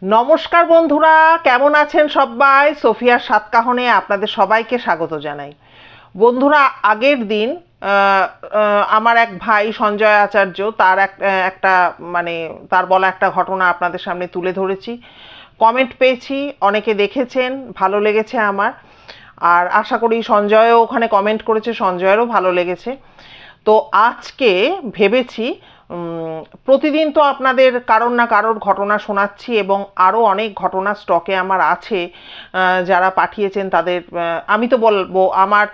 নমস্কার বন্ধুরা, কেমন আছেন সবাই? সোফিয়ার সাতকাহনে আপনাদের সবাইকে স্বাগত জানাই। বন্ধুরা, আগের দিন আমার এক ভাই সঞ্জয় আচার্য তার একটা মানে তার বলা একটা ঘটনা আপনাদের সামনে তুলে ধরেছি। কমেন্ট পেয়েছি, অনেকে দেখেছেন, ভালো লেগেছে আমার। আর আশা করি সঞ্জয়ও ওখানে কমেন্ট করেছে, সঞ্জয়েরও ভালো লেগেছে। তো আজকে ভেবেছি প্রতিদিন তো আপনাদের কারোর না কারোর ঘটনা শোনাচ্ছি, এবং আরও অনেক ঘটনা স্টকে আমার আছে। যারা পাঠিয়েছেন তাদের আমি তো বলবো, আমার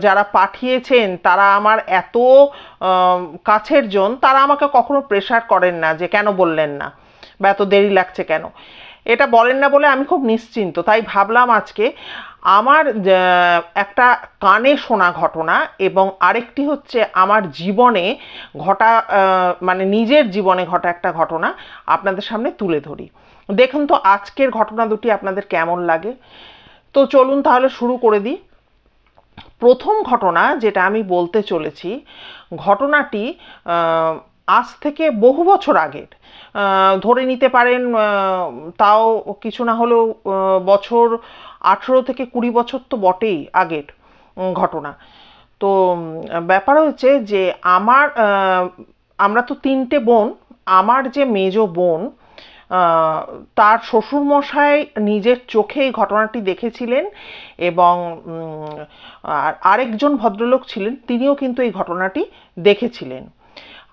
যারা পাঠিয়েছেন তারা আমার এত কাছের জন, তারা আমাকে কখনো প্রেশার করেন না যে কেন বললেন না বা এত দেরি লাগছে কেন, এটা বলেন না বলে আমি খুব নিশ্চিন্ত। তাই ভাবলাম আজকে আমার একটা কানে শোনা ঘটনা এবং আরেকটি হচ্ছে আমার জীবনে ঘটা মানে নিজের জীবনে ঘটা একটা ঘটনা আপনাদের সামনে তুলে ধরি। দেখুন তো আজকের ঘটনা দুটি আপনাদের কেমন লাগে। তো চলুন তাহলে শুরু করে দিই। প্রথম ঘটনা যেটা আমি বলতে চলেছি, ঘটনাটি আজ থেকে বহু বছর আগের, ধরে নিতে পারেন তাও কিছু না হলেও বছর 18 থেকে 20 বছর তো বটেই আগের ঘটনা। তো ব্যাপার হচ্ছে যে আমরা তো তিনটে বোন। আমার যে মেজো বোন, তার শ্বশুরমশাই নিজের চোখে এই ঘটনাটি দেখেছিলেন, এবং আরেকজন ভদ্রলোক ছিলেন, তিনিও কিন্তু এই ঘটনাটি দেখেছিলেন।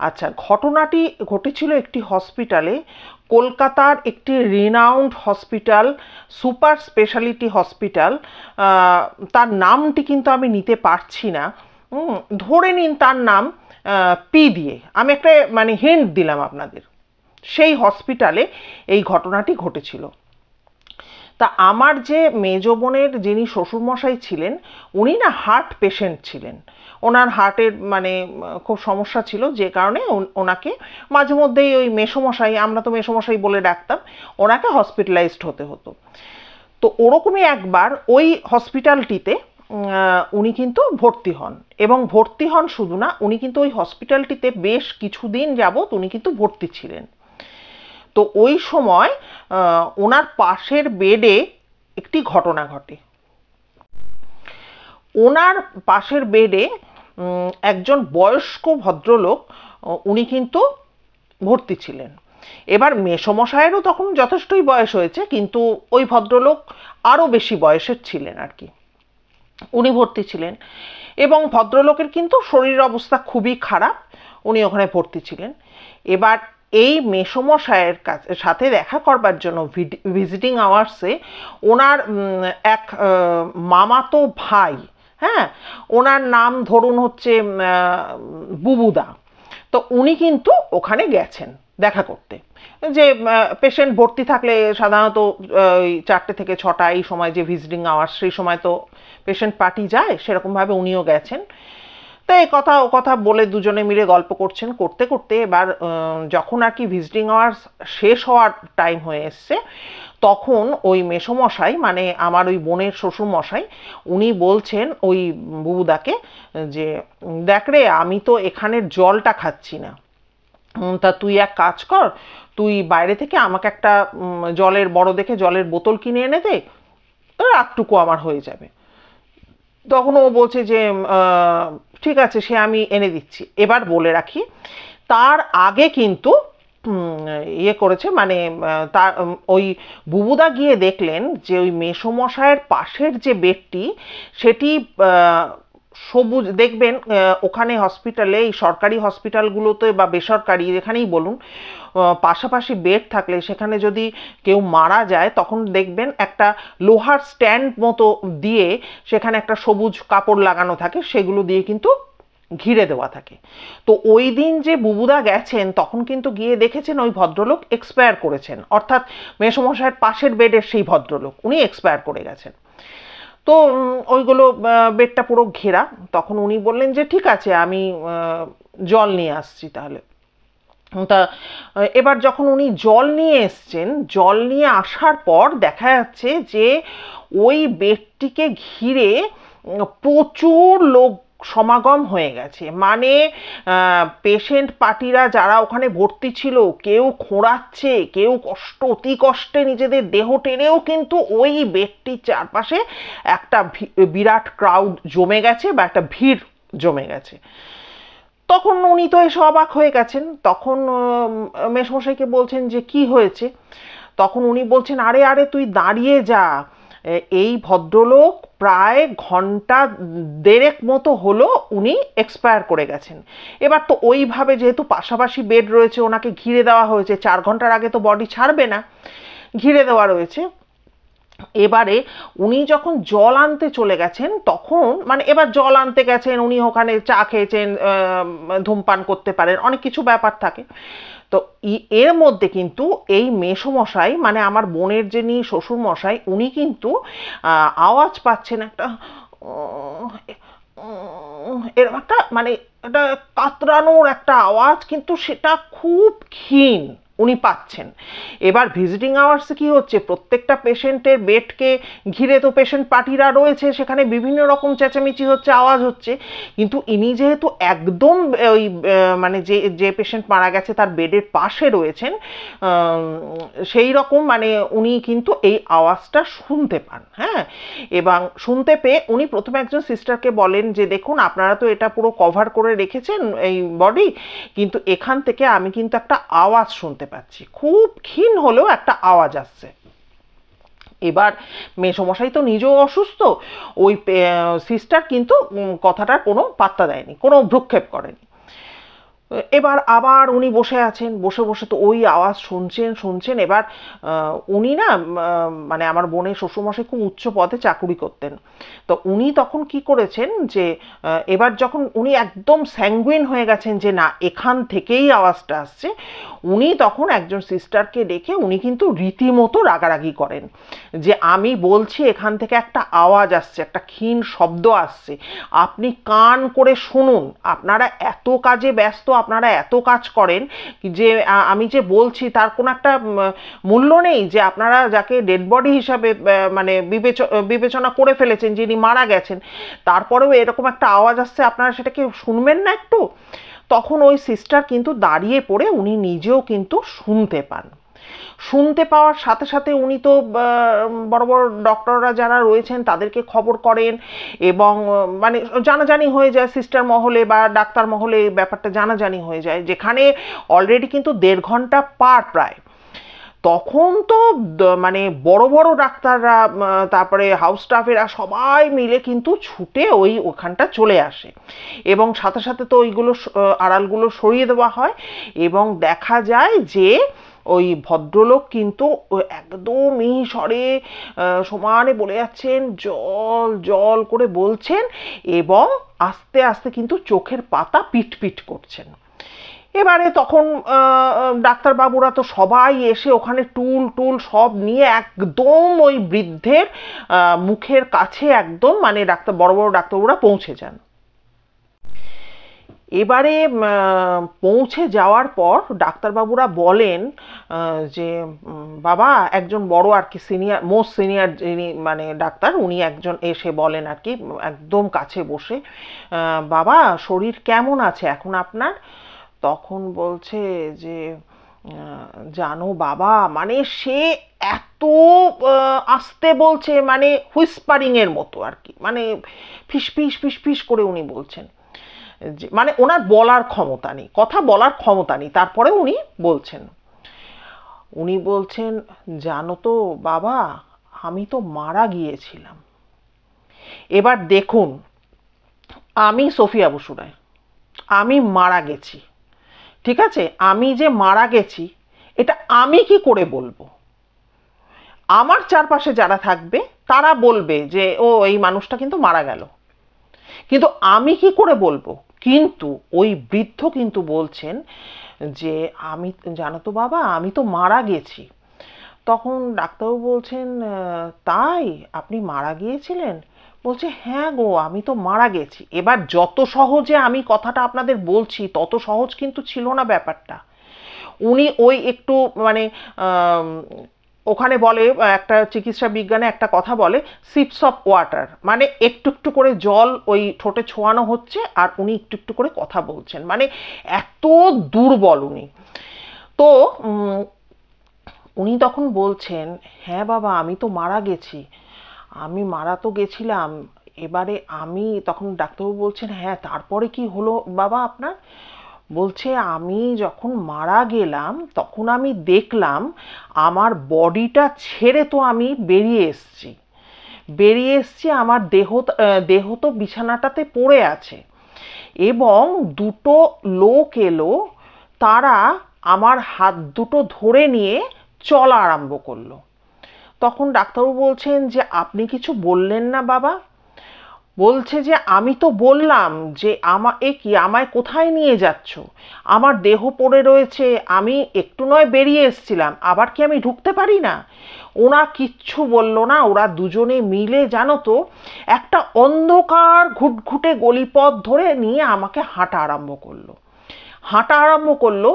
আচ্ছা, ঘটনাটি ঘটেছিল একটি হসপিটালে, কলকাতার একটি renowned hospital, super speciality hospital. তার নামটি কিন্তু আমি নিতে পারছি না, ধরে নিন তার নাম পি দিয়ে, আমি একটা হিন্ট দিলাম আপনাদের। সেই হসপিটালে এই ঘটনাটি ঘটেছিল। তা আমার যে মেজ বোনের যিনি শ্বশুরমশাই ছিলেন, উনি না হার্ট পেশেন্ট ছিলেন। ওনার হার্টের খুব সমস্যা ছিল, যে কারণে ওনাকে মাঝে মধ্যেই ওই মেসোমশাই, আমরা তো মেসোমশাই বলে ডাকতাম, ওনাকে হসপিটালাইজড হতে হতো। তো ওরকমই একবার ওই হসপিটালটিতে উনি কিন্তু ভর্তি হন, এবং ভর্তি হন শুধু না, উনি কিন্তু ওই হসপিটালটিতে বেশ কিছুদিন যাবৎ উনি কিন্তু ভর্তি ছিলেন। তো ওই সময় ওনার পাশের বেডে একটি ঘটনা ঘটে। ওনার পাশের বেডে একজন বয়স্ক ভদ্রলোক, উনি কিন্তু ভর্তি ছিলেন। এবার মেসোমশায়েরও তখন যথেষ্টই বয়স হয়েছে, কিন্তু ওই ভদ্রলোক আরও বেশি বয়সের ছিলেন আর কি। উনি ভর্তি ছিলেন, এবং ভদ্রলোকের কিন্তু শরীর অবস্থা খুবই খারাপ, উনি ওখানে ভর্তি ছিলেন। এবার এই মেসোমশায়ের সাথে দেখা করবার জন্য ভিজিটিং আওয়ার্সে ওনার এক মামাতো ভাই, হ্যাঁ, ওনার নাম ধরুন হচ্ছে বুবুদা, তো উনি কিন্তু ওখানে গেছেন দেখা করতে। যে পেশেন্ট ভর্তি থাকলে সাধারণত ওই 4টে থেকে 6টা এই সময় যে ভিজিটিং আওয়ার্স, সেই সময় তো পেশেন্ট পার্টি যায়, সেরকমভাবে উনিও গেছেন। তো এই কথা ও কথা বলে দুজনে মিলে গল্প করছেন, করতে করতে এবার যখন আর কি ভিজিটিং আওয়ার্স শেষ হওয়ার টাইম হয়ে এসছে, তখন ওই মেসোমশাই, আমার ওই বোনের শ্বশুরমশাই, উনি বলছেন ওই বুবুদাকে যে দেখ রে, আমি তো এখানের জলটা খাচ্ছি না, তা তুই এক কাজ কর, তুই বাইরে থেকে আমাকে একটা জলের বড় দেখে জলের বোতল কিনে এনে দে, রাতটুকু আমার হয়ে যাবে। তখন ও বলছে যে ঠিক আছে, সে আমি এনে দিচ্ছি। এবার বলে রাখি, তার আগে কিন্তু ইয়ে করেছে, তার ওই বুবুদা গিয়ে দেখলেন যে ওই মেসোমশায়ের পাশের যে বেডটি, সেটি সবুজ, দেখবেন ওখানে হসপিটালে, এই সরকারি হসপিটালগুলোতে বা বেসরকারি যেখানেই বলুন, পাশাপাশি বেড থাকলে সেখানে যদি কেউ মারা যায়, তখন দেখবেন একটা লোহার স্ট্যান্ড মতো দিয়ে সেখানে একটা সবুজ কাপড় লাগানো থাকে, সেগুলো দিয়ে কিন্তু ঘিরে দেওয়া থাকে। তো ওই দিন যে বুবুদা গেছেন, তখন কিন্তু গিয়ে দেখেছেন ওই ভদ্রলোক এক্সপায়ার করেছেন, অর্থাৎ মেসোমশায়ের পাশের বেডের সেই ভদ্রলোক, উনি এক্সপায়ার করে গেছেন। তো ওইগুলো বেডটা পুরো ঘেরা। তখন উনি বললেন যে ঠিক আছে, আমি জল নিয়ে আসছি তাহলে। তা এবার যখন উনি জল নিয়ে এসছেন, জল নিয়ে আসার পর দেখা যাচ্ছে যে ওই বেডটিকে ঘিরে প্রচুর লোক সমাগম হয়ে গেছে, মানে পেশেন্ট পার্টিরা যারা ওখানে ভর্তি ছিল কেউ খোঁড়াচ্ছে, কেউ অতি কষ্টে নিজেদের দেহ টেনেও কিন্তু ওই বেডটির চারপাশে একটা বিরাট ক্রাউড জমে গেছে বা একটা ভিড় জমে গেছে। তখন উনি তো এসে অবাক হয়ে গেছেন, তখন মেসমশাইকে বলছেন যে কি হয়েছে। তখন উনি বলছেন, আরে আরে তুই দাঁড়িয়ে যা, এই ভদ্রলোক প্রায় ঘন্টা দেড়েক মতো হলো উনি এক্সপায়ার করে গেছেন। এবার তো ওইভাবে যেহেতু পাশাপাশি বেড রয়েছে, ওনাকে ঘিরে দেওয়া হয়েছে, 4 ঘন্টার আগে তো বডি ছাড়বে না, ঘিরে দেওয়া রয়েছে। এবারে উনি যখন জল আনতে চলে গেছেন, তখন মানে এবার জল আনতে গেছেন, উনি ওখানে চা খেয়েছেন, ধূমপান করতে পারেন, অনেক কিছু ব্যাপার থাকে। তো এর মধ্যে কিন্তু এই মেসোমশাই মানে আমার বোনের যিনি শ্বশুর মশাই, উনি কিন্তু আওয়াজ পাচ্ছেন একটা এরকম একটা, মানে একটা কাতরানোর একটা আওয়াজ, কিন্তু সেটা খুব ক্ষীণ উনি পাচ্ছেন। এবার ভিজিটিং আওয়ার্সে কি হচ্ছে, প্রত্যেকটা পেশেন্টের বেডকে ঘিরে তো পেশেন্ট পার্টিরা রয়েছে, সেখানে বিভিন্ন রকম চেঁচামেচি হচ্ছে, আওয়াজ হচ্ছে, কিন্তু ইনি যেহেতু একদম ওই মানে যে যে পেশেন্ট মারা গেছে তার বেডের পাশে রয়েছেন, সেই রকম মানে উনি কিন্তু এই আওয়াজটা শুনতে পান। হ্যাঁ, এবং শুনতে পেয়ে উনি প্রথমে একজন সিস্টারকে বলেন যে দেখুন, আপনারা তো এটা পুরো কভার করে রেখেছেন এই বডি, কিন্তু এখান থেকে আমি কিন্তু একটা আওয়াজ শুনতে পাচ্ছি, খুব ক্ষীণ হলেও একটা আওয়াজ আসছে। এবার মেসোমশাই তো নিজেও অসুস্থ, ওই সিস্টার কিন্তু কথাটার কোনো পাত্তা দেয়নি, কোনো ভ্রুক্ষেপ করেনি। এবার আবার উনি বসে আছেন, বসে বসে তো ওই আওয়াজ শুনছেন শুনছেন। এবার উনি না মানে আমার বোনের শ্বশুরমশাই খুব উচ্চ পদে চাকুরি করতেন, তো উনি তখন কি করেছেন যে এবার যখন উনি একদম স্যাঙ্গুইন হয়ে গেছেন যে না এখান থেকেই আওয়াজটা আসছে, উনি তখন একজন সিস্টারকে ডেকে উনি কিন্তু রীতিমতো রাগারাগি করেন যে আমি বলছি এখান থেকে একটা আওয়াজ আসছে, একটা ক্ষীণ শব্দ আসছে, আপনি কান করে শুনুন, আপনারা এত কাজে ব্যস্ত, আপনারা এত কাজ করেন যে আমি যে বলছি তার কোনো একটা মূল্য নেই, যে আপনারা যাকে ডেড বডি হিসাবে মানে বিবেচনা করে ফেলেছেন, যিনি মারা গেছেন, তারপরেও এরকম একটা আওয়াজ আসছে, আপনারা সেটাকে শুনবেন না একটু? তখন ওই সিস্টার কিন্তু দাঁড়িয়ে পড়ে উনি নিজেও কিন্তু শুনতে পান। শুনতে পাওয়ার সাথে সাথে উনি তো বড় বড় ডক্টররা যারা রয়েছেন তাদেরকে খবর করেন, এবং মানে জানাজানি হয়ে যায় সিস্টার মহলে বা ডাক্তার মহলে, ব্যাপারটা জানাজানি হয়ে যায়, যেখানে অলরেডি কিন্তু 1.5 ঘন্টা পার প্রায়। তখন তো মানে বড় বড় ডাক্তাররা, তারপরে হাউস স্টাফেরা সবাই মিলে কিন্তু ছুটে ওখানটা চলে আসে, এবং সাথে সাথে তো ওইগুলো আড়ালগুলো সরিয়ে দেওয়া হয়, এবং দেখা যায় যে ওই ভদ্রলোক কিন্তু একদমই স্বরে সমানে বলে যাচ্ছেন, জল জল করে বলছেন, এবং আস্তে আস্তে কিন্তু চোখের পাতা পিট পিট করছেন। এবারে তখন ডাক্তারবাবুরা তো সবাই এসে ওখানে টুল টুল সব নিয়ে একদম ওই বৃদ্ধের মুখের কাছে একদম মানে বড় বড় ডাক্তারবাবুরা পৌঁছে যান। এবারে পৌঁছে যাওয়ার পর ডাক্তারবাবুরা বলেন যে বাবা, একজন বড় আর কি সিনিয়র, মোস্ট সিনিয়র যিনি মানে ডাক্তার, উনি একজন এসে বলেন আর কি একদম কাছে বসে, বাবা শরীর কেমন আছে এখন আপনার? তখন বলছে যে জানো বাবা, মানে সে এত আস্তে বলছে, মানে হুইসপারিং এর মতো আর কি, মানে ফিস ফিস ফিস ফিস করে উনি বলছেন, মানে ওনার বলার ক্ষমতা নেই, কথা বলার ক্ষমতা নেই, তারপরে উনি বলছেন জানো তো বাবা, আমি তো মারা গিয়েছিলাম। এবার দেখুন, আমি সোফিয়া বসু রায়, আমি মারা গেছি, ঠিক আছে, আমি যে মারা গেছি এটা আমি কি করে বলবো? আমার চারপাশে যারা থাকবে তারা বলবে যে ও এই মানুষটা কিন্তু মারা গেল, কিন্তু আমি কি করে বলবো? কিন্তু ওই বৃদ্ধ কিন্তু বলছেন যে আমি জানো তো বাবা, আমি তো মারা গেছি। তখন ডাক্তারবাবু বলছেন তাই আপনি মারা গিয়েছিলেন? বলছে হ্যাঁ গো, আমি তো মারা গেছি। এবার যত সহজে আমি কথাটা আপনাদের বলছি তত সহজ কিন্তু ছিল না ব্যাপারটা। উনি ওই একটু মানে ওখানে বলে, একটা চিকিৎসা বিজ্ঞানে একটা কথা বলে, সিপস অফ ওয়াটার, মানে একটু একটু করে জল ওই ঠোঁটে ছোঁয়ানো হচ্ছে আর উনি একটু একটু করে কথা বলছেন, মানে এত দুর্বল উনি। তো উনি তখন বলছেন, হ্যাঁ বাবা আমি তো মারা গেছি, আমি মারা তো গেছিলাম, এবারে আমি, তখন ডাক্তারবাবু বলছেন, হ্যাঁ তারপরে কি হলো বাবা আপনার? বলছে, আমি যখন মারা গেলাম তখন আমি দেখলাম আমার বডিটা ছেড়ে তো আমি বেরিয়ে এসছি, আমার দেহ তো বিছানাটাতে পড়ে আছে, এবং দুটো লোক এলো, তারা আমার হাত দুটো ধরে নিয়ে চলা আরম্ভ করলো। তখন ডাক্তারবাবু বলছেন যে আপনি কিছু বললেন না বাবা? বলছে যে আমি তো বললাম যে কি আমায় কোথায় নিয়ে যাচ্ছ, আমার দেহ পড়ে রয়েছে, আমি একটু নয় বেরিয়ে এসছিলাম, আবার কি আমি ঢুকতে পারি না? ওরা কিচ্ছু বলল না, ওরা দুজনে মিলে জানো তো একটা অন্ধকার ঘুটঘুটে গলিপথ ধরে নিয়ে আমাকে হাঁটা আরম্ভ করলো।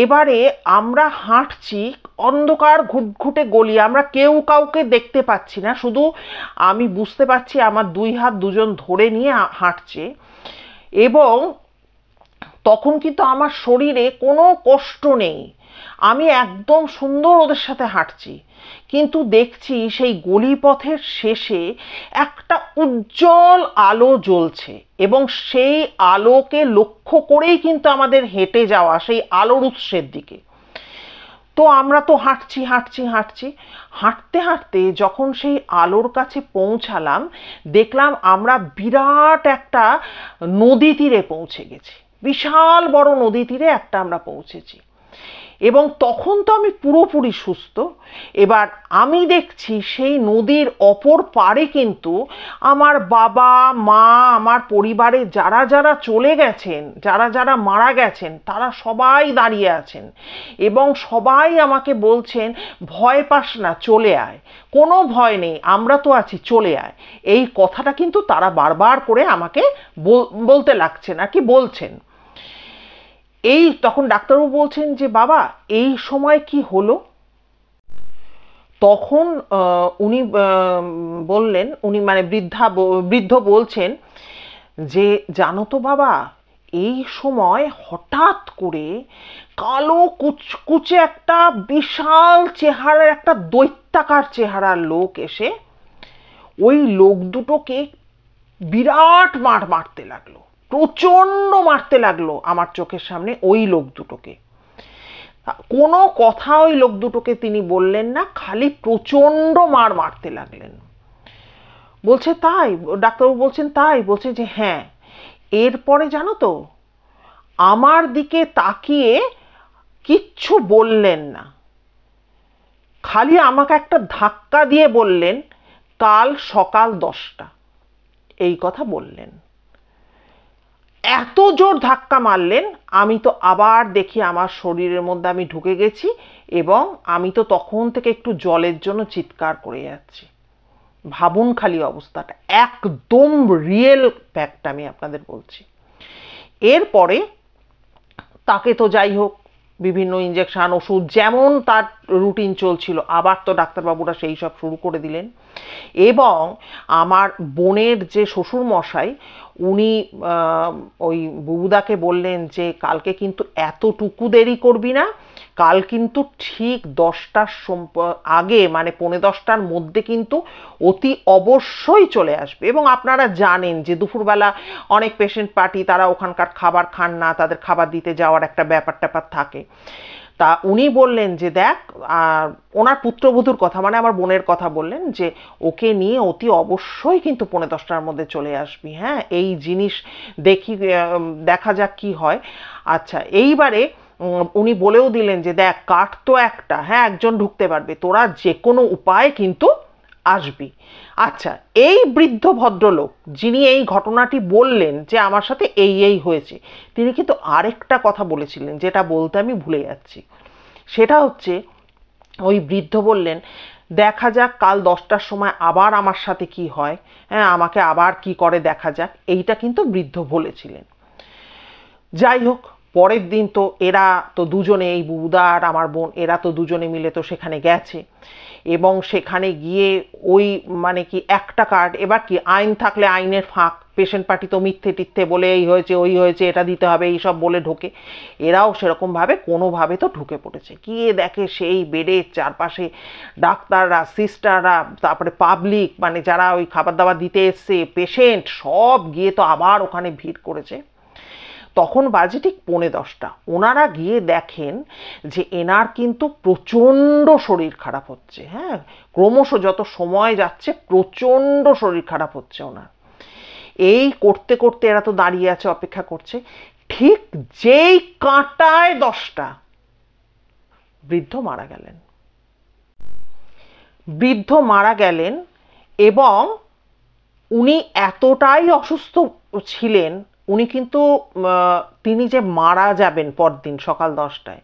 এবারে আমরা হাঁটছি অন্ধকার ঘুটঘুটে গলি, আমরা কেউ কাউকে দেখতে পাচ্ছি না, শুধু আমি বুঝতে পারছি আমার দুই হাত দুজন ধরে নিয়ে হাঁটছে, এবং তখন কিন্তু আমার শরীরে কোনো কষ্ট নেই, আমি একদম সুন্দর ওদের সাথে হাঁটছি। কিন্তু দেখছি সেই গলিপথের শেষে একটা উজ্জ্বল আলো জ্বলছে, এবং সেই আলোকে লক্ষ্য করেই কিন্তু আমাদের হেঁটে যাওয়া সেই আলোর উৎসের দিকে। তো আমরা তো হাঁটছি, হাঁটতে হাঁটতে যখন সেই আলোর কাছে পৌঁছালাম, দেখলাম আমরা বিরাট একটা নদী তীরে পৌঁছে গেছি, বিশাল বড় নদী তীরে একটা আমরা পৌঁছেছি। এবং তখন তো আমি পুরোপুরি সুস্থ। এবার আমি দেখছি সেই নদীর অপর পাড়ে কিন্তু আমার বাবা মা, আমার পরিবারে যারা যারা চলে গেছেন, যারা যারা মারা গেছেন, তারা সবাই দাঁড়িয়ে আছেন, এবং সবাই আমাকে বলছেন, ভয় পাস না, চলে আয়, কোনো ভয় নেই, আমরা তো আছি, চলে আয়। এই কথাটা কিন্তু তারা বারবার করে আমাকে বলতে লাগছেন আর কি, বলছেন। এই তখন ডাক্তারবাবু বলছেন যে বাবা এই সময় কি হলো? তখন উনি বললেন, উনি মানে বৃদ্ধ বলছেন যে জানো তো বাবা, এই সময় হঠাৎ করে কালো কুচকুচে একটা বিশাল চেহারার, একটা দৈত্যাকার চেহারার লোক এসে ওই লোক দুটোকে বিরাট মারতে লাগলো, প্রচন্ড মারতে লাগলো আমার চোখের সামনে ওই লোক দুটোকে। কোনো কথা ওই লোক দুটোকে তিনি বললেন না, খালি প্রচন্ড মারতে লাগলেন। বলছে তাই? ডাক্তারবাবু বলছেন তাই? বলছে যে হ্যাঁ। এরপরে জানো তো আমার দিকে তাকিয়ে কিচ্ছু বললেন না, খালি আমাকে একটা ধাক্কা দিয়ে বললেন, কাল সকাল 10টা, এই কথা বললেন। এত জোর ধাক্কা মারলেন, আমি তো আবার দেখি আমার শরীরের মধ্যে আমি ঢুকে গেছি, এবং আমি তো তখন থেকে একটু জলের জন্য চিৎকার করে যাচ্ছি। ভাবুন খালি অবস্থাটা, একদম রিয়েল ফ্যাক্ট আমি আপনাদের বলছি। এরপরে তাকে তো যাই হোক বিভিন্ন ইঞ্জেকশন, ওষুধ, যেমন তার রুটিন চলছিল, আবার তো ডাক্তারবাবুরা সেই সব শুরু করে দিলেন। এবং আমার বোনের যে শ্বশুর মশাই, উনি ওই বুবুদাকে বললেন যে কালকে কিন্তু এতটুকু দেরি করবি না, কাল কিন্তু ঠিক 10টার আগে, মানে 10:45টার মধ্যে কিন্তু অতি অবশ্যই চলে আসবে। এবং আপনারা জানেন যে দুপুরবেলা অনেক পেশেন্ট পার্টি, তারা ওখানকার খাবার খান না, তাদের খাবার দিতে যাওয়ার একটা ব্যাপার ট্যাপার থাকে। তা উনি বললেন যে দেখ, ওনার পুত্রবধূর কথা, মানে আমার বোনের কথা বললেন যে ওকে নিয়ে অতি অবশ্যই কিন্তু 10:45টার মধ্যে চলে আসবি, হ্যাঁ, এই জিনিস দেখা যাক কি হয়। আচ্ছা, এইবারে উনি বলেও দিলেন যে দেখ, কাঠ তো একটা, হ্যাঁ একজন ঢুকতে পারবে, তোরা যে কোনো উপায়ে কিন্তু আসবি। আচ্ছা, এই বৃদ্ধ ভদ্রলোক যিনি এই ঘটনাটি বললেন যে আমার সাথে এই হয়েছে, তিনি কিন্তু আরেকটা কথা বলেছিলেন, যেটা বলতে আমি ভুলে যাচ্ছি। সেটা হচ্ছে, ওই বৃদ্ধ বললেন, দেখা যাক কাল 10টার সময় আবার আমার সাথে কি হয়, হ্যাঁ আমাকে আবার কি করে দেখা যাক, এইটা কিন্তু বৃদ্ধ বলেছিলেন। যাই হোক, পরের দিন তো এরা তো দুজনে, এই বুদা আর আমার বোন, এরা তো দুজনে মিলে তো সেখানে গেছে, এবং সেখানে গিয়ে ওই মানে কি একটা কার্ড, এবার কি আইন থাকলে আইনের ফাঁক, পেশেন্ট পার্টি তো মিথ্যে টিথ্যে বলে এই হয়েছে ওই হয়েছে এটা দিতে হবে এইসব বলে ঢোকে, এরাও সেরকমভাবে কোনোভাবে তো ঢুকে পড়েছে। গিয়ে দেখে সেই বেডের চারপাশে ডাক্তাররা, সিস্টাররা, তারপরে পাবলিক মানে যারা ওই খাবার দাবার দিতে এসছে, পেশেন্ট সব গিয়ে তো আবার ওখানে ভিড় করেছে। তখন বাজে ঠিক 10:45। ওনারা গিয়ে দেখেন যে এনার কিন্তু প্রচণ্ড শরীর খারাপ হচ্ছে, হ্যাঁ, ক্রমশ যত সময় যাচ্ছে প্রচণ্ড শরীর খারাপ হচ্ছে ওনার। এই করতে করতে এরা তো দাঁড়িয়ে আছে, অপেক্ষা করছে, ঠিক যেই কাঁটায় 10টা বৃদ্ধ মারা গেলেন। বৃদ্ধ মারা গেলেন এবং উনি এতটাই অসুস্থ ছিলেন, উনি কিন্তু তিনি যে মারা যাবেন পরদিন সকাল 10টায়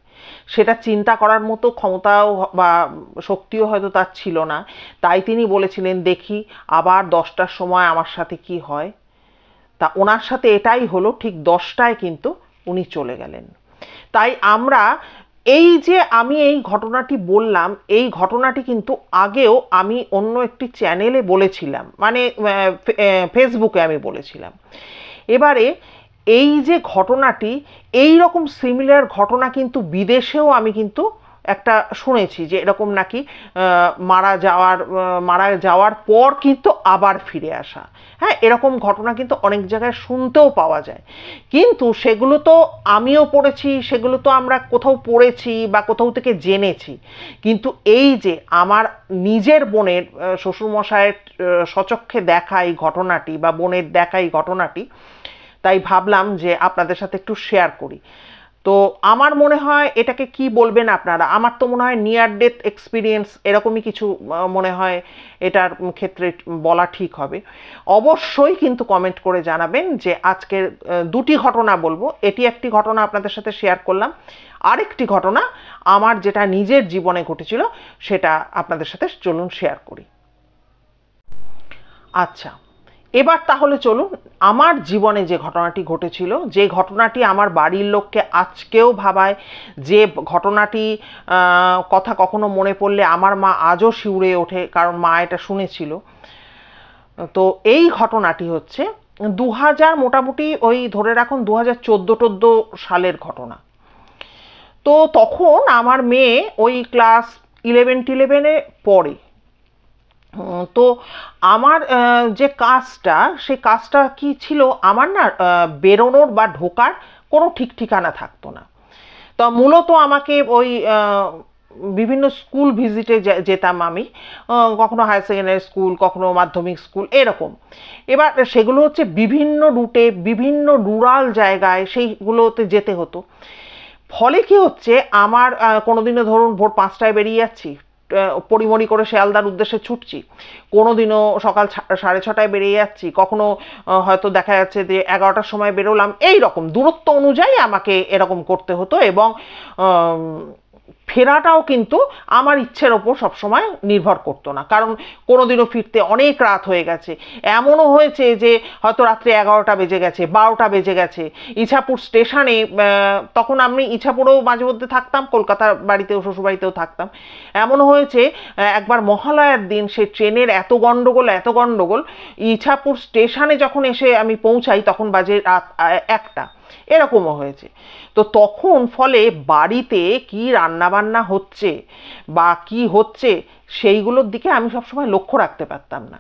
সেটা চিন্তা করার মতো ক্ষমতাও বা শক্তিও হয়তো তার ছিল না। তাই তিনি বলেছিলেন দেখি আবার 10টার সময় আমার সাথে কি হয়। তা ওনার সাথে এটাই হলো, ঠিক 10টায় কিন্তু উনি চলে গেলেন। তাই আমরা এই যে আমি এই ঘটনাটি বললাম, এই ঘটনাটি কিন্তু আগেও আমি অন্য একটি চ্যানেলে বলেছিলাম, মানে ফেসবুকে আমি বলেছিলাম। এবারে এই যে ঘটনাটি, এই রকম সিমিলার ঘটনা কিন্তু বিদেশেও আমি কিন্তু একটা শুনেছি যে এরকম নাকি মারা যাওয়ার পর কিন্তু আবার ফিরে আসা, হ্যাঁ, এরকম ঘটনা কিন্তু অনেক জায়গায় শুনতেও পাওয়া যায়। কিন্তু সেগুলো তো আমিও পড়েছি, সেগুলো তো আমরা কোথাও পড়েছি বা কোথাও থেকে জেনেছি, কিন্তু এই যে আমার নিজের বোনের শ্বশুরমশায়ের স্বচক্ষে দেখা এই ঘটনাটি বা বোনের দেখা এই ঘটনাটি, তাই ভাবলাম যে আপনাদের সাথে একটু শেয়ার করি। তো আমার মনে হয় এটাকে কি বলবেন আপনারা, আমার তো মনে হয় নিয়ার ডেথ এক্সপিরিয়েন্স এরকমই কিছু মনে হয় এটার ক্ষেত্রে বলা ঠিক হবে। অবশ্যই কিন্তু কমেন্ট করে জানাবেন যে আজকের দুটি ঘটনা বলবো, এটি একটি ঘটনা আপনাদের সাথে শেয়ার করলাম, আরেকটি ঘটনা আমার যেটা নিজের জীবনে ঘটেছিল সেটা আপনাদের সাথে চলুন শেয়ার করি। আচ্ছা, এবার তাহলে চলুন আমার জীবনে যে ঘটনাটি ঘটেছিল, যে ঘটনাটি আমার বাড়ির লোককে আজকেও ভাবায়, যে ঘটনাটি কথা কখনো মনে পড়লে আমার মা আজও শিউরে ওঠে, কারণ মা এটা শুনেছিল। তো এই ঘটনাটি হচ্ছে 2000 মোটামুটি ওই ধরে রাখুন 2014-14 সালের ঘটনা। তো তখন আমার মেয়ে ওই ক্লাস 11-11-এ পড়ে। তো আমার যে কাজটা, সেই কাজটা কি ছিল, আমার না বেরোনোর বা ঢোকার কোনো ঠিক ঠিকানা থাকতো না। তো মূলত আমাকে ওই বিভিন্ন স্কুল ভিজিটে যেতাম আমি, কখনো হায়ার সেকেন্ডারি স্কুল, কখনো মাধ্যমিক স্কুল, এরকম। এবার সেগুলো হচ্ছে বিভিন্ন রুটে, বিভিন্ন রুরাল জায়গায় সেইগুলোতে যেতে হতো। ফলে কি হচ্ছে, আমার কোনোদিনও ধরুন ভোর 5টায় বেরিয়ে যাচ্ছি, পরিমরি করে শিয়ালদার উদ্দেশ্যে ছুটছি, কোনোদিনও সকাল 6:30টায় বেরিয়ে যাচ্ছি, কখনো হয়তো দেখা যাচ্ছে যে 11টার সময় বেরোলাম, এই রকম দূরত্ব অনুযায়ী আমাকে এরকম করতে হতো। এবং ফেরাটাও কিন্তু আমার ইচ্ছের ওপর সবসময় নির্ভর করতো না, কারণ কোনোদিনও ফিরতে অনেক রাত হয়ে গেছে, এমনও হয়েছে যে হয়তো রাত্রে 11টা বেজে গেছে, 12টা বেজে গেছে। ইছাপুর স্টেশনে, তখন আমি ইছাপুরেও মাঝে মধ্যে থাকতাম, কলকাতার বাড়িতেও শ্বশুরবাড়িতেও থাকতাম, এমনও হয়েছে একবার মহালয়ার দিন সে ট্রেনের এত গন্ডগোল, ইছাপুর স্টেশনে যখন এসে আমি পৌঁছাই তখন বাজে রাত 1টা, এরকমও হয়েছে। তো তখন ফলে বাড়িতে কি রান্নাবান্না হচ্ছে বা কি হচ্ছে সেইগুলোর দিকে আমি সবসময় লক্ষ্য রাখতে পারতাম না।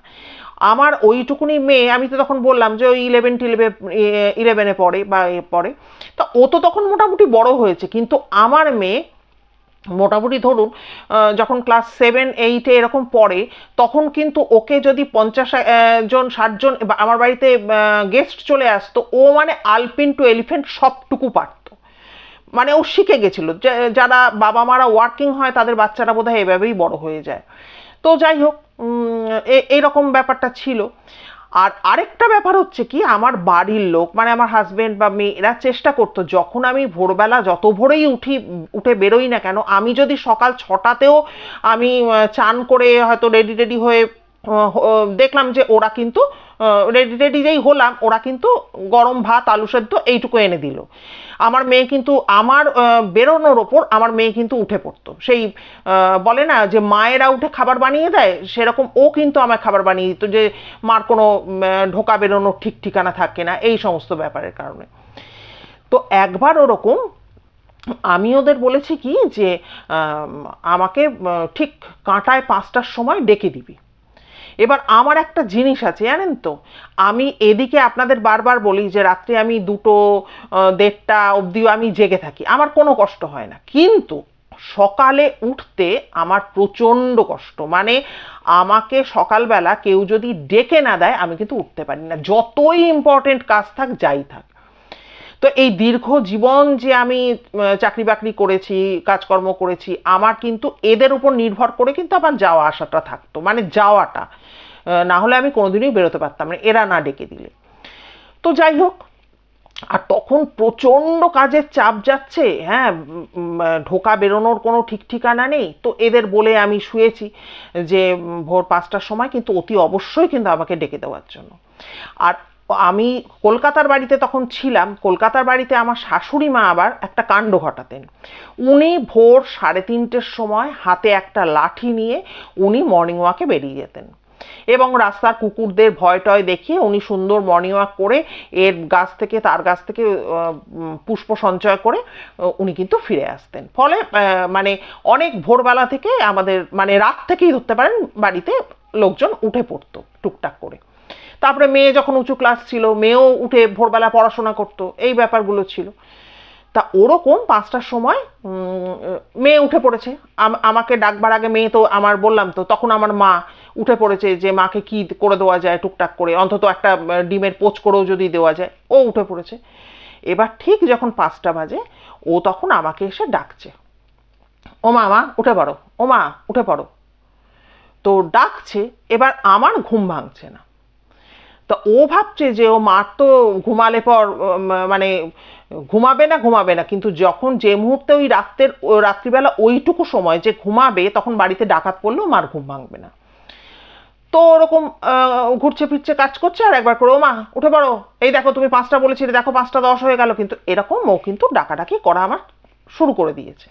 আমার ওইটুকুনি মেয়ে, আমি তো তখন বললাম যে ওই 11-11-এ পড়ে বা পড়ে, তো ও তো তখন মোটামুটি বড় হয়েছে, কিন্তু আমার মেয়ে মোটামুটি ধরুন যখন ক্লাস 7-8-এ এরকম পড়ে, তখন কিন্তু ওকে যদি 50 জন 60 জন আমার বাড়িতে গেস্ট চলে আসতো, ও মানে আলপিন টু এলিফেন্ট সবটুকু পারতো, মানে ও শিখে গেছিল। যারা বাবা মারা ওয়ার্কিং হয় তাদের বাচ্চারা বোধহয় এভাবেই বড় হয়ে যায়। তো যাই হোক, এইরকম ব্যাপারটা ছিল। আর আরেকটা ব্যাপার হচ্ছে কি, আমার বাড়ির লোক মানে আমার হাজবেন্ড বা মেয়ে, এরা চেষ্টা করতো যখন আমি ভোরবেলা যত ভোরেই উঠে বেরোই না কেন, আমি যদি সকাল 6টাতেও আমি চান করে হয়তো রেডি হয়ে দেখলাম যে ওরা কিন্তু রেডি রেডি যেই হলাম, ওরা কিন্তু গরম ভাত আলু সেদ্ধ এইটুকু এনে দিল। আমার মেয়ে কিন্তু আমার বেরোনোর ওপর আমার মেয়ে কিন্তু উঠে পড়তো, সেই বলে না যে মায়েরা উঠে খাবার বানিয়ে দেয়, সেরকম ও কিন্তু আমায় খাবার বানিয়ে দিত, যে মার কোনো ঢোকা বেরোনোর ঠিক ঠিকানা থাকে না এই সমস্ত ব্যাপারের কারণে। তো একবার ওরকম আমি ওদের বলেছি কি যে আমাকে ঠিক কাঁটায় 5টার সময় ডেকে দিবি। এবার আমার একটা জিনিস আছে জানেন তো, আমি এদিকে আপনাদের বারবার বলি যে রাত্রে আমি 2টো 1:30 অবধিও আমি জেগে থাকি, আমার কোনো কষ্ট হয় না, কিন্তু সকালে উঠতে আমার প্রচণ্ড কষ্ট। মানে আমাকে সকালবেলা কেউ যদি ডেকে না দেয় আমি কিন্তু উঠতে পারি না, যতই ইম্পর্টেন্ট কাজ থাক যাই থাক। তো এই দীর্ঘ জীবন যে আমি চাকরি বাকরি করেছি, কাজকর্ম করেছি, আমার কিন্তু এদের উপর নির্ভর করে কিন্তু আমার যাওয়া আসাটা থাকতো, মানে যাওয়াটা, না হলে আমি কোনোদিনই বেরোতে পারতাম না এরা না ডেকে দিলে। তো যাই হোক, আর তখন প্রচণ্ড কাজের চাপ যাচ্ছে, হ্যাঁ, ঢোকা বেরোনোর কোনো ঠিক ঠিকানা নেই। তো এদের বলে আমি শুয়েছি যে ভোর 5টার সময় কিন্তু অতি অবশ্যই কিন্তু আমাকে ডেকে দেওয়ার জন্য। আর আমি কলকাতার বাড়িতে তখন ছিলাম, কলকাতার বাড়িতে আমার শাশুড়ি মা আবার একটা কাণ্ড ঘটাতেন। উনি ভোর 3:30-টের সময় হাতে একটা লাঠি নিয়ে উনি মর্নিং ওয়াকে বেরিয়ে যেতেন, এবং রাস্তার কুকুরদের ভয় টয় দেখিয়ে উনি সুন্দর মর্নিং ওয়াক করে এর গাছ থেকে তার গাছ থেকে পুষ্প সঞ্চয় করে উনি কিন্তু ফিরে আসতেন। ফলে মানে অনেক ভোরবেলা থেকে আমাদের, মানে রাত থেকেই ধরতে পারেন, বাড়িতে লোকজন উঠে পড়তো টুকটাক করে। তারপরে মেয়ে যখন উঁচু ক্লাস ছিল, মেয়েও উঠে ভোরবেলা পড়াশোনা করতো, এই ব্যাপারগুলো ছিল। তা ওরকম 5টার সময় মেয়ে উঠে পড়েছে, আমাকে ডাকবার আগে মেয়ে, তো আমার বললাম তো তখন আমার মা উঠে পড়েছে যে মাকে কি করে দেওয়া যায় টুকটাক করে, অন্তত একটা ডিমের পোচ করেও যদি দেওয়া যায়, ও উঠে পড়েছে। এবার ঠিক যখন 5টা বাজে ও তখন আমাকে এসে ডাকছে, ও মা, মা উঠে পড়ো, ও মা উঠে পড়ো। তো ডাকছে, এবার আমার ঘুম ভাঙছে না। তো ও ভাবছে যে ও মার তো ঘুমালে পর মানে ঘুমাবে না, কিন্তু যখন যে মুহূর্তে ওই রাত্রিবেলা ওইটুকু সময় যে ঘুমাবে, তখন বাড়িতে ডাকাত পড়লেও মার ঘুম ভাঙবে না। তো ওরকম ঘুরছে ফিরছে কাজ করছে, আর একবার করে ও মা উঠে পড়ো, এই দেখো তুমি 5টা বলেছিলে, দেখো 5টা 10 হয়ে গেল, কিন্তু এরকম ও কিন্তু ডাকাডাকি করা আমার শুরু করে দিয়েছে।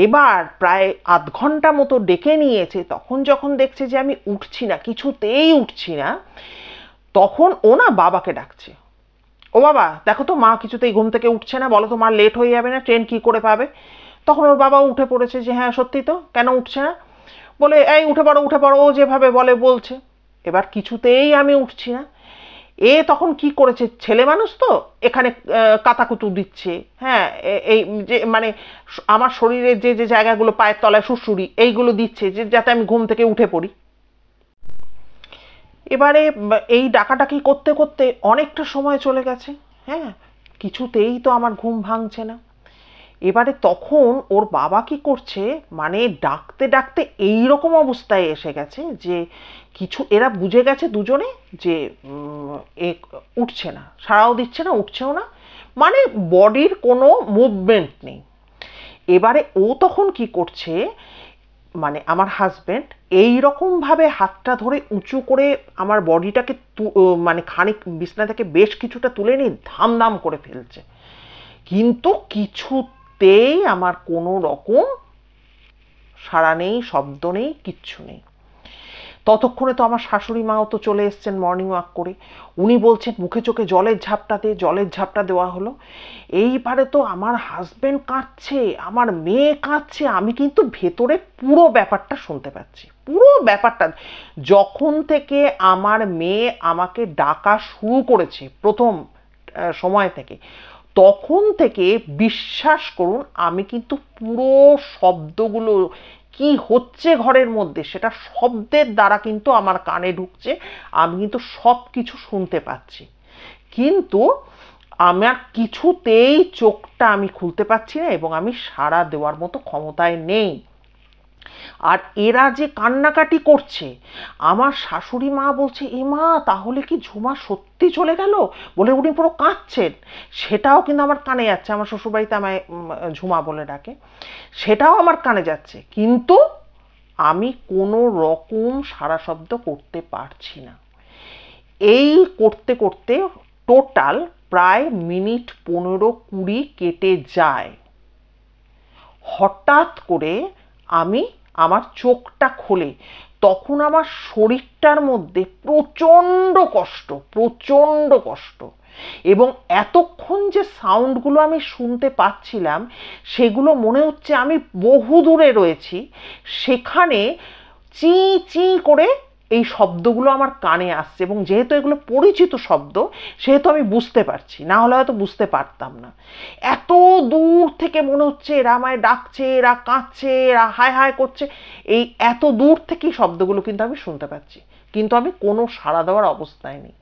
এবার প্রায় আধ ঘন্টা মতো ডেকে নিয়েছে, তখন যখন দেখছে যে আমি উঠছি না, কিছুতেই উঠছি না, তখন ও না বাবাকে ডাকছে, ও বাবা দেখো তো মা কিছুতেই ঘুম থেকে উঠছে না, বলো তো মা লেট হয়ে যাবে না, ট্রেন কি করে পাবে। তখন ওর বাবা উঠে পড়েছে যে হ্যাঁ সত্যি তো, কেন উঠছে না, বলে এই উঠে পড়ো উঠে পড়ো, ও যেভাবে বলছে। এবার কিছুতেই আমি উঠছি না। এ তখন কি করেছে, ছেলে মানুষ তো, এখানে কাতাকুতু দিচ্ছে, হ্যাঁ, এই যে মানে আমার শরীরের যে যে জায়গাগুলো, পায়ের তলায় সুড়সুড়ি, এইগুলো দিচ্ছে যে যাতে আমি ঘুম থেকে উঠে পড়ি। এবারে এই ডাকাডাকি করতে করতে অনেকটা সময় চলে গেছে, হ্যাঁ, কিছুতেই তো আমার ঘুম ভাঙছে না। এবারে তখন ওর বাবা কি করছে, মানে ডাকতে ডাকতে এই রকম অবস্থায় এসে গেছে যে কিছু, এরা বুঝে গেছে দুজনে যে এ উঠছে না, সাড়াও দিচ্ছে না, উঠছেও না, মানে বডির কোনো মুভমেন্ট নেই। এবারে ও তখন কি করছে, মানে আমার হাজবেন্ড এই রকম ভাবে হাতটা ধরে উঁচু করে আমার বডিটাকে মানে খানিক বিছনা থেকে বেশ কিছুটা তুলে নিয়ে ধাম করে ফেলছে, কিন্তু কিছুতেই আমার কোনো রকম সাড়া নেই, শব্দ নেই, কিচ্ছু নেই। ততক্ষণে তো আমার শাশুড়ি মাও তো চলে এসছেন মর্নিং ওয়াক করে, উনি বলছেন মুখে চোখে জলের ঝাপটা দেওয়া হলো। এইবারে তো আমার হাজবেন্ড কাঁদছে, আমার মেয়ে কাঁদছে, আমি কিন্তু ভেতরে পুরো ব্যাপারটা শুনতে পাচ্ছি, পুরো ব্যাপারটা। যখন থেকে আমার মেয়ে আমাকে ডাকা শুরু করেছে প্রথম সময় থেকে, তখন থেকে বিশ্বাস করুন আমি কিন্তু পুরো শব্দগুলো কি হচ্ছে ঘরের মধ্যে সেটা শব্দের দ্বারা কিন্তু আমার কানে ঢুকছে, আমি কিন্তু সব কিছু শুনতে পাচ্ছি, কিন্তু আমার কিছুতেই চোখটা আমি খুলতে পারছি না, এবং আমি সাড়া দেওয়ার মতো ক্ষমতায় নেই। আর এরা যে কান্নাকাটি করছে, আমার শাশুড়ি মা বলছে এ মা তাহলে কি ঝুমা সত্যি চলে গেল, বলে উনি পুরো কাঁদছেন। সেটাও কিন্তু আমার কানে যাচ্ছে, আমার শ্বশুরবাড়িতে আমায় ঝুমা বলে ডাকে, সেটাও আমার কানে যাচ্ছে, কিন্তু আমি কোনো রকম সারা শব্দ করতে পারছি না। এই করতে করতে টোটাল প্রায় মিনিট 15-20 কেটে যায়। হঠাৎ করে আমি আমার চোখটা খুলে তখন আমার শরীরটার মধ্যে প্রচণ্ড কষ্ট, এবং এতক্ষণ যে সাউন্ডগুলো আমি শুনতে পাচ্ছিলাম সেগুলো মনে হচ্ছে আমি বহু দূরে রয়েছি, সেখানে চি চি করে এই শব্দগুলো আমার কানে আসছে, এবং যেহেতু এগুলো পরিচিত শব্দ সেহেতু আমি বুঝতে পারছি, না হলে হয়তো বুঝতে পারতাম না। এত দূর থেকে মনে হচ্ছে এরা আমায় ডাকছে, এরা কাঁদছে, এরা হায় হায় করছে, এই এত দূর থেকেই শব্দগুলো কিন্তু আমি শুনতে পাচ্ছি, কিন্তু আমি কোনো সাড়া দেওয়ার অবস্থায় নেই।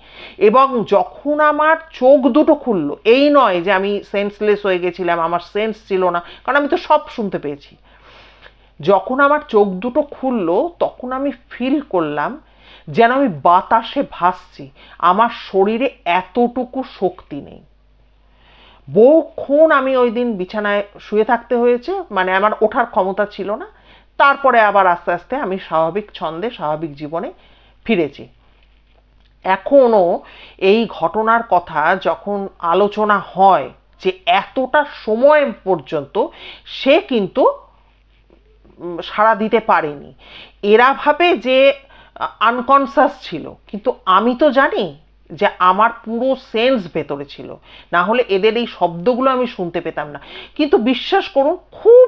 এবং যখন আমার চোখ দুটো খুললো, এই নয় যে আমি সেন্সলেস হয়ে গেছিলাম, আমার সেন্স ছিল না, কারণ আমি তো সব শুনতে পেয়েছি। যখন আমার চোখ দুটো খুললো তখন আমি ফিল করলাম যেন আমি বাতাসে ভাসছি, আমার শরীরে এতটুকু শক্তি নেই। বহুক্ষণ আমি ওই দিন বিছানায় শুয়ে থাকতে হয়েছে, মানে আমার ওঠার ক্ষমতা ছিল না। তারপরে আবার আস্তে আস্তে আমি স্বাভাবিক ছন্দে স্বাভাবিক জীবনে ফিরেছি। এখনো এই ঘটনার কথা যখন আলোচনা হয় যে এতটা সময় পর্যন্ত সে কিন্তু সাড়া দিতে পারেনি, এরা ভাবে যে আনকনসাস ছিল, কিন্তু আমি তো জানি যে আমার পুরো সেন্স ভেতরে ছিল, না হলে এদের এই শব্দগুলো আমি শুনতে পেতাম না। কিন্তু বিশ্বাস করুন, খুব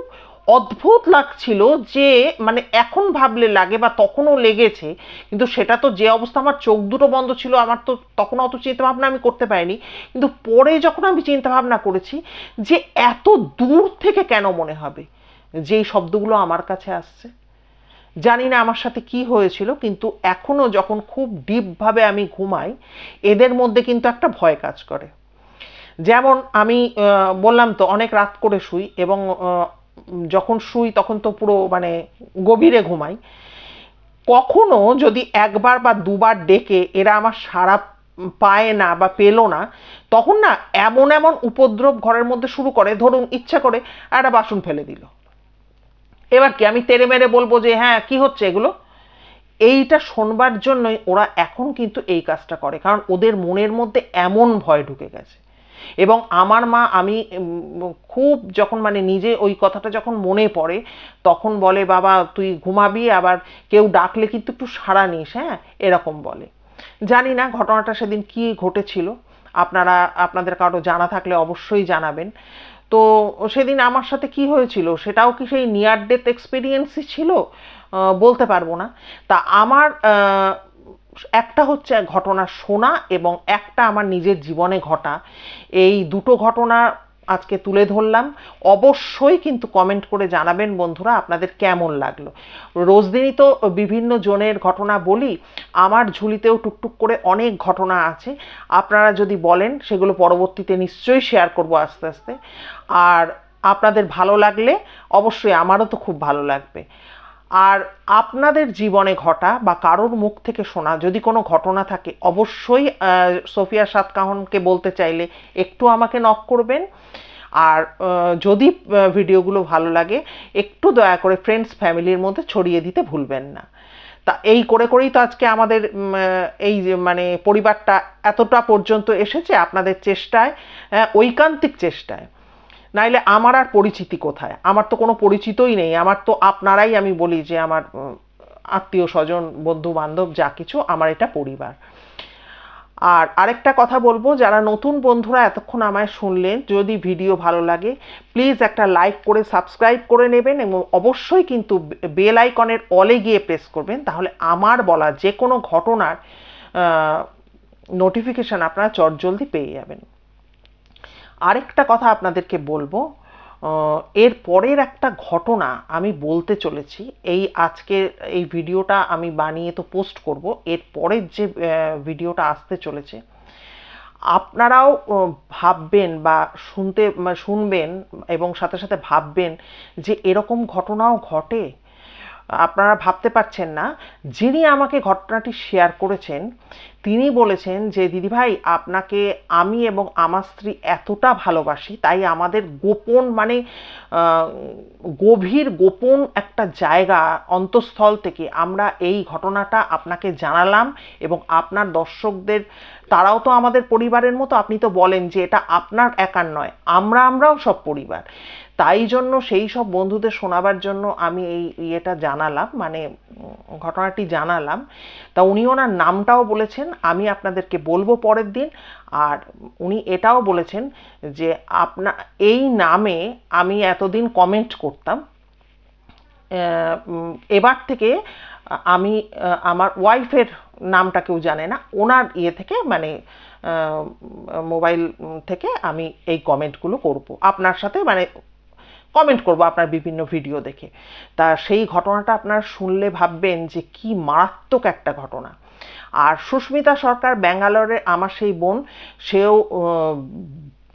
অদ্ভুত লাগছিল যে, মানে এখন ভাবলে লাগে বা তখনও লেগেছে, কিন্তু সেটা তো যে অবস্থা আমার চোখ দুটো বন্ধ ছিল, আমার তো তখন অত চিন্তা ভাবনা আমি করতে পারিনি। কিন্তু পরে যখন আমি চিন্তা ভাবনা করেছি যে এত দূর থেকে কেন মনে হবে যেই শব্দগুলো আমার কাছে আসছে, জানি না আমার সাথে কি হয়েছিল, কিন্তু এখনো যখন খুব ডিপভাবে আমি ঘুমাই এদের মধ্যে কিন্তু একটা ভয় কাজ করে। যেমন আমি বললাম তো অনেক রাত করে শুই, এবং যখন শুই তখন তো পুরো মানে গভীরে ঘুমাই। কখনো যদি একবার বা দুবার ডেকে এরা আমার সাড়া পায় না বা পেল না, তখন না এমন এমন উপদ্রব ঘরের মধ্যে শুরু করে, ধরুন ইচ্ছা করে একটা বাসন ফেলে দিল, এবার কি আমি তেড়ে মেরে বলবো যে হ্যাঁ কি হচ্ছে এগুলো? এইটা শোনবার জন্যই ওরা এখন কিন্তু এই কাজটা করে, কারণ ওদের মনের মধ্যে এমন ভয় ঢুকে গেছে। এবং আমার মা, আমি খুব যখন মানে নিজে ওই কথাটা যখন মনে পড়ে তখন বলে, বাবা তুই ঘুমাবি, আবার কেউ ডাকলে কিন্তু একটু সাড়া নিস, হ্যাঁ, এরকম বলে। জানি না ঘটনাটা সেদিন কি ঘটেছিল, আপনারা আপনাদের কারো জানা থাকলে অবশ্যই জানাবেন। তো সেদিন আমার সাথে কি হয়েছিল সেটাও কি সেই নিয়ার ডেথ এক্সপিরিয়েন্সই ছিল, বলতে পারবো না। তা আমার একটা হচ্ছে ঘটনা শোনা, এবং একটা আমার নিজের জীবনে ঘটা, এই দুটো ঘটনা আজকে তুলে ধরলাম। অবশ্যই কিন্তু কমেন্ট করে জানাবেন বন্ধুরা আপনাদের কেমন লাগলো। রোজদিনই তো বিভিন্ন জনের ঘটনা বলি, আমার ঝুলিতেও টুকটুক করে অনেক ঘটনা আছে, আপনারা যদি বলেন সেগুলো পরবর্তীতে নিশ্চয়ই শেয়ার করব আস্তে আস্তে। আর আপনাদের ভালো লাগলে অবশ্যই আমারও তো খুব ভালো লাগবে। আর আপনাদের জীবনে ঘটা বা কারোর মুখ থেকে শোনা যদি কোনো ঘটনা থাকে, অবশ্যই সোফিয়া সাদ কাহনকে বলতে চাইলে একটু আমাকে নক করবেন। আর যদি ভিডিওগুলো ভালো লাগে একটু দয়া করে ফ্রেন্ডস ফ্যামিলির মধ্যে ছড়িয়ে দিতে ভুলবেন না। তা এই করে করেই তো আজকে আমাদের এই যে মানে পরিবারটা এতটা পর্যন্ত এসেছে, আপনাদের চেষ্টায়, ঐকান্তিক চেষ্টায়। নাইলে আমার আর পরিচিতি কোথায়? আমার তো কোনো পরিচিতই নেই, আমার তো আপনারাই, আমি বলি যে আমার আত্মীয় স্বজন বন্ধু বান্ধব যা কিছু, আমার এটা পরিবার। আর আরেকটা কথা বলবো, যারা নতুন বন্ধুরা এতক্ষণ আমায় শুনলেন, যদি ভিডিও ভালো লাগে প্লিজ একটা লাইক করে সাবস্ক্রাইব করে নেবেন, এবং অবশ্যই কিন্তু বেল আইকনের অলে গিয়ে প্রেস করবেন, তাহলে আমার বলা যে কোনো ঘটনার নোটিফিকেশান আপনারা চটজলদি পেয়ে যাবেন। আরেকটা কথা আপনাদেরকে বলবো, এর পরের একটা ঘটনা আমি বলতে চলেছি, এই আজকের এই ভিডিওটা আমি বানিয়ে তো পোস্ট করব, এর পরের যে ভিডিওটা আসতে চলেছে আপনারাও ভাববেন বা শুনবেন, এবং সাথে সাথে ভাববেন যে এরকম ঘটনাও ঘটে। আপনারা ভাবতে পারছেন না, যিনি আমাকে ঘটনাটি শেয়ার করেছেন তিনি বলেছেন যে দিদিভাই আপনাকে আমি এবং আমার স্ত্রী এতটা ভালোবাসি, তাই আমাদের গোপন মানে গভীর গোপন একটা জায়গা অন্তঃস্থল থেকে আমরা এই ঘটনাটা আপনাকে জানালাম। এবং আপনার দর্শকদের, তারাও তো আমাদের পরিবারের মতো, আপনি তো বলেন যে এটা আপনার একার নয়, আমরাও সব পরিবার। তাই জন্য সেই সব বন্ধুদের শোনাবার জন্য আমি এই ইয়েটা জানালাম, মানে ঘটনাটি জানালাম। তা উনি ওনার নামটাও বলেছেন, আমি আপনাদেরকে বলবো পরের দিন। আর উনি এটাও বলেছেন যে এই নামে আমি এতদিন কমেন্ট করতাম, এবার থেকে আমি আমার ওয়াইফের নামটা কেউ জানে না, ওনার ইয়ে থেকে মানে মোবাইল থেকে আমি এই কমেন্টগুলো করব আপনার সাথে, মানে কমেন্ট করব আপনার বিভিন্ন ভিডিও দেখে। তা সেই ঘটনাটা আপনারা শুনলে ভাববেন যে কি মারাত্মক একটা ঘটনা। আর সুস্মিতা সরকার ব্যাঙ্গালোরে, আমার সেই বোন, সেও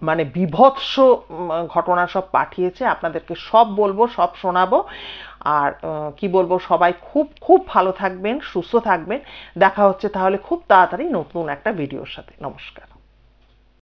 মানে বীভৎস ঘটনা সব পাঠিয়েছে, আপনাদেরকে সব বলবো, সব শোনাবো। আর কি বলবো, সবাই খুব খুব ভালো থাকবেন, সুস্থ থাকবেন। দেখা হচ্ছে তাহলে খুব তাড়াতাড়ি নতুন একটা ভিডিওর সাথে। নমস্কার।